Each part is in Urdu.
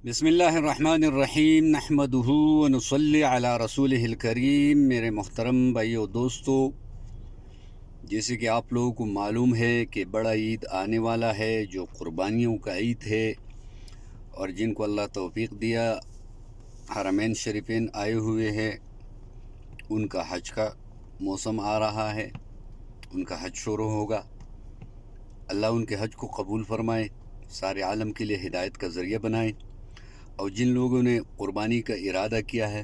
بسم اللہ الرحمن الرحیم نحمدہ ونصلی علی رسولہ الکریم۔ میرے محترم بھائیو دوستو، جیسے کہ آپ لوگوں کو معلوم ہے کہ بڑا عید آنے والا ہے جو قربانیوں کا عید ہے، اور جن کو اللہ توفیق دیا حرمین شریفین آئے ہوئے ہیں، ان کا حج کا موسم آ رہا ہے، ان کا حج شروع ہوگا۔ اللہ ان کے حج کو قبول فرمائے، سارے عالم کے لیے ہدایت کا ذریعہ بنائے، اور جن لوگوں نے قربانی کا ارادہ کیا ہے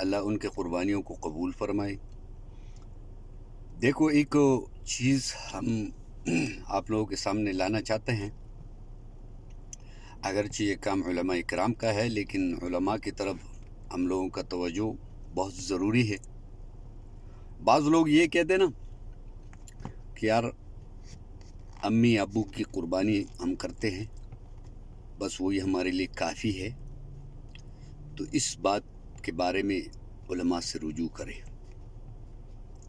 اللہ ان کے قربانیوں کو قبول فرمائے۔ دیکھو، ایک چیز ہم آپ لوگوں کے سامنے لانا چاہتے ہیں، اگرچہ یہ کام علماء کرام کا ہے، لیکن علماء کی طرف ہم لوگوں کا توجہ بہت ضروری ہے۔ بعض لوگ یہ کہتے ہیں نا کہ یار امی ابو کی قربانی ہم کرتے ہیں، بس وہی ہمارے لیے کافی ہے، تو اس بات کے بارے میں علماء سے رجوع کریں۔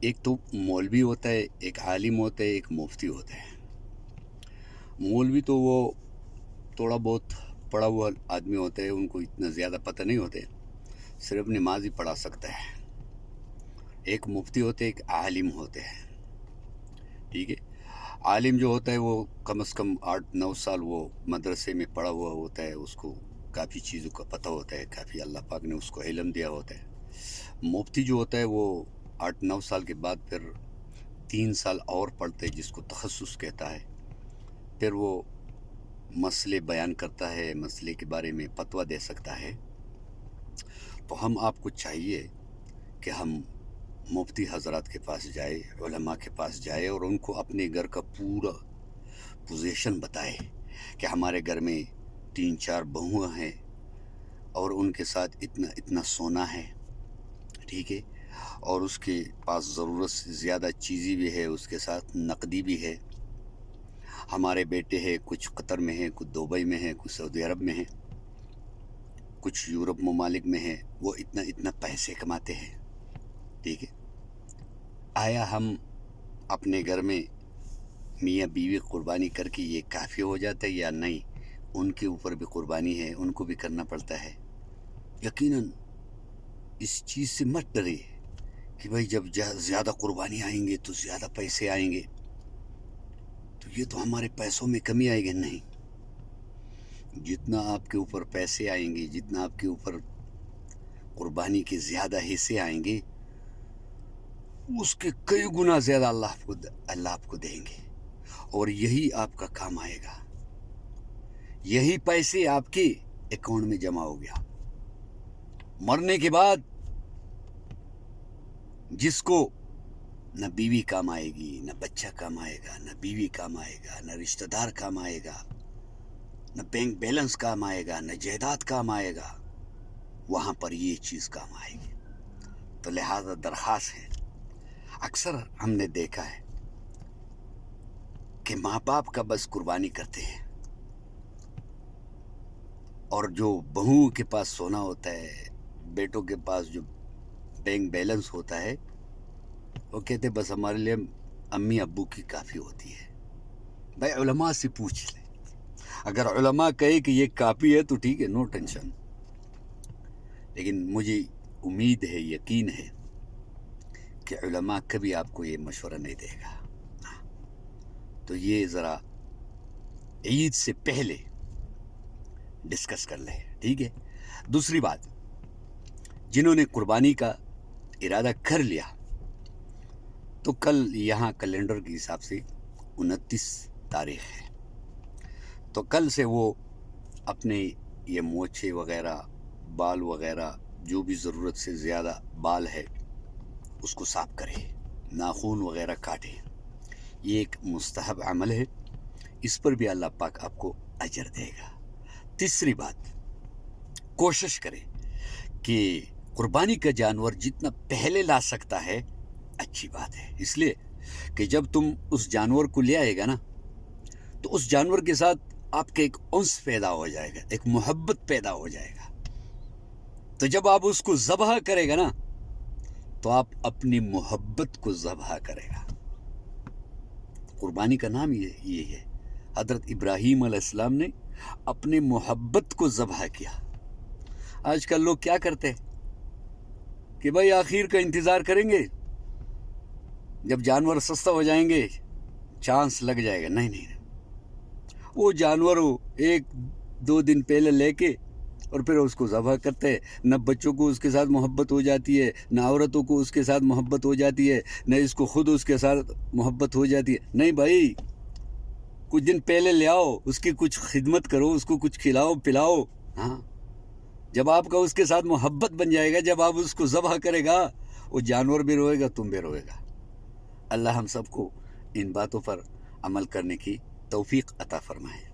ایک تو مولوی ہوتا ہے، ایک عالم ہوتا ہے، ایک مفتی ہوتا ہے۔ مولوی تو وہ تھوڑا بہت پڑھا ہوا آدمی ہوتا ہے، ان کو اتنا زیادہ پتہ نہیں ہوتا ہے، صرف نماز ہی پڑھا سکتا ہے۔ ایک مفتی ہوتے، ایک عالم ہوتے ہیں، ٹھیک ہے۔ عالم جو ہوتا ہے وہ کم از کم 8-9 سال وہ مدرسے میں پڑھا ہوا ہوتا ہے، اس کو کافی چیزوں کا پتہ ہوتا ہے، کافی اللہ پاک نے اس کو علم دیا ہوتا ہے۔ مفتی جو ہوتا ہے وہ 8-9 سال کے بعد پھر 3 سال اور پڑھتے جس کو تخصص کہتا ہے، پھر وہ مسئلے بیان کرتا ہے، مسئلے کے بارے میں فتویٰ دے سکتا ہے۔ تو ہم آپ کو چاہیے کہ ہم مفتی حضرات کے پاس جائے، علماء کے پاس جائے، اور ان کو اپنے گھر کا پورا پوزیشن بتائے کہ ہمارے گھر میں 3-4 بہویں ہیں اور ان کے ساتھ اتنا اتنا سونا ہے، ٹھیک ہے، اور اس کے پاس ضرورت سے زیادہ چیزیں بھی ہے، اس کے ساتھ نقدی بھی ہے۔ ہمارے بیٹے ہیں، کچھ قطر میں ہیں، کچھ دبئی میں ہیں، کچھ سعودی عرب میں ہیں، کچھ یورپ ممالک میں ہیں، وہ اتنا اتنا پیسے کماتے ہیں، ٹھیک ہے۔ آیا ہم اپنے گھر میں میاں بیوی قربانی کر کے یہ کافی ہو جاتا ہے یا نہیں؟ ان کے اوپر بھی قربانی ہے، ان کو بھی کرنا پڑتا ہے۔ یقیناً اس چیز سے مت ڈرے کہ بھائی جب زیادہ قربانی آئیں گے تو زیادہ پیسے آئیں گے، تو یہ تو ہمارے پیسوں میں کمی آئے گی۔ نہیں، جتنا آپ کے اوپر پیسے آئیں گے، جتنا آپ کے اوپر قربانی کے زیادہ حصے آئیں گے، اس کے کئی گنا زیادہ اللہ آپ کو دیں گے، اور یہی آپ کا کام آئے گا، یہی پیسے آپ کے اکاؤنٹ میں جمع ہو گیا۔ مرنے کے بعد جس کو نہ بیوی کام آئے گی، نہ بچہ کام آئے گا، نہ بیوی کام آئے گا، نہ رشتہ دار کام آئے گا، نہ بینک بیلنس کام آئے گا، نہ جائیداد کام آئے گا، وہاں پر یہ چیز کام آئے گی۔ تو لہذا درخواست ہے، اکثر ہم نے دیکھا ہے کہ ماں باپ کا بس قربانی کرتے ہیں، اور جو بہوؤں کے پاس سونا ہوتا ہے، بیٹوں کے پاس جو بینک بیلنس ہوتا ہے، وہ کہتے بس ہمارے لیے امی ابو کی کافی ہوتی ہے۔ بھائی علماء سے پوچھ لیں، اگر علماء کہے کہ یہ کافی ہے تو ٹھیک ہے، نو ٹینشن، لیکن مجھے امید ہے، یقین ہے کہ علماء کبھی آپ کو یہ مشورہ نہیں دے گا۔ تو یہ ذرا عید سے پہلے ڈسکس کر لیں، ٹھیک ہے۔ دوسری بات، جنہوں نے قربانی کا ارادہ کر لیا، تو کل یہاں کیلنڈر کے حساب سے 29 تاریخ ہے، تو کل سے وہ اپنے یہ موچھے وغیرہ، بال وغیرہ، جو بھی ضرورت سے زیادہ بال ہے اس کو صاف کرے، ناخون وغیرہ کاٹے۔ یہ ایک مستحب عمل ہے، اس پر بھی اللہ پاک آپ کو اجر دے گا۔ تیسری بات، کوشش کرے کہ قربانی کا جانور جتنا پہلے لا سکتا ہے اچھی بات ہے، اس لیے کہ جب تم اس جانور کو لے آئے گا نا، تو اس جانور کے ساتھ آپ کا ایک انس پیدا ہو جائے گا، ایک محبت پیدا ہو جائے گا۔ تو جب آپ اس کو ذبح کرے گا نا، تو آپ اپنی محبت کو ذبح کرے گا۔ قربانی کا نام یہ ہے۔ حضرت ابراہیم علیہ السلام نے اپنی محبت کو ذبح کیا۔ آج کل لوگ کیا کرتے ہیں کہ بھائی آخر کا انتظار کریں گے، جب جانور سستا ہو جائیں گے چانس لگ جائے گا۔ نہیں، وہ جانور ایک دو دن پہلے لے کے اور پھر اس کو ذبح کرتے ہیں۔ نہ بچوں کو اس کے ساتھ محبت ہو جاتی ہے، نہ عورتوں کو اس کے ساتھ محبت ہو جاتی ہے، نہ اس کو خود اس کے ساتھ محبت ہو جاتی ہے۔ نہیں بھائی، کچھ دن پہلے لے آؤ، اس کی کچھ خدمت کرو، اس کو کچھ کھلاؤ پلاؤ۔ ہاں، جب آپ کا اس کے ساتھ محبت بن جائے گا، جب آپ اس کو ذبح کرے گا، وہ جانور بھی روئے گا، تم بھی روئے گا۔ اللہ ہم سب کو ان باتوں پر عمل کرنے کی توفیق عطا فرمائے۔